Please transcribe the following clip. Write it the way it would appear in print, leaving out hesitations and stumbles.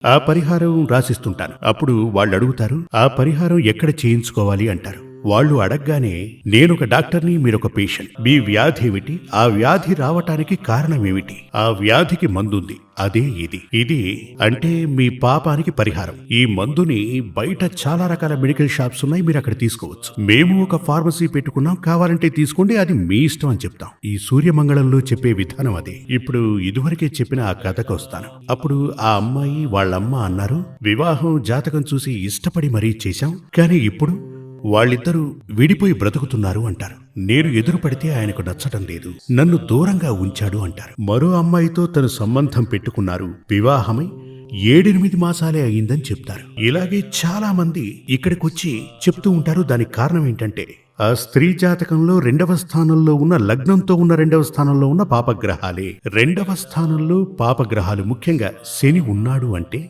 ఆ పరిహారం రాసిస్తుంటాను. అప్పుడు వాళ్ళు అడుగుతారు, ఆ పరిహారం ఎక్కడ చేయించుకోవాలి అంటారు. వాళ్ళు అడగగానే నేనొక డాక్టర్ని, మీరొక పేషెంట్, మీ వ్యాధి ఏమిటి, ఆ వ్యాధి రావటానికి కారణమేమిటి, ఆ వ్యాధికి మందుంది, అదే ఇది అంటే మీ పాపానికి పరిహారం. ఈ మందుని బయట చాలా రకాల మెడికల్ షాప్స్ ఉన్నాయి, మీరు అక్కడ తీసుకోవచ్చు. మేము ఒక ఫార్మసీ పెట్టుకున్నాం, కావాలంటే తీసుకోండి, అది మీ ఇష్టం అని చెప్తాం. ఈ సూర్యమంగళంలో చెప్పే విధానం అదే. ఇప్పుడు ఇదివరకే చెప్పిన ఆ కథకు వస్తాను. అప్పుడు ఆ అమ్మాయి వాళ్ళమ్మ అన్నారు, వివాహం జాతకం చూసి ఇష్టపడి మరీ చేశాం, కానీ ఇప్పుడు వాళ్ళిద్దరూ విడిపోయి బ్రతుకుతున్నారు అంటారు. నేను ఎదురుపడితే ఆయనకు నచ్చటం లేదు, నన్ను దూరంగా ఉంచాడు అంటారు. మరో అమ్మాయితో తను సంబంధం పెట్టుకున్నారు, వివాహమై 7-8 మాసాలే అయిందని చెప్తారు. ఇలాగే చాలా మంది ఇక్కడికొచ్చి చెప్తూ ఉంటారు. దానికి కారణం ఏంటంటే ఆ స్త్రీ జాతకంలో 2వ స్థానంలో ఉన్న, లగ్నంతో ఉన్న 2వ స్థానంలో ఉన్న పాపగ్రహాలే. 2వ స్థానంలో పాపగ్రహాలు, ముఖ్యంగా శని ఉన్నాడు అంటే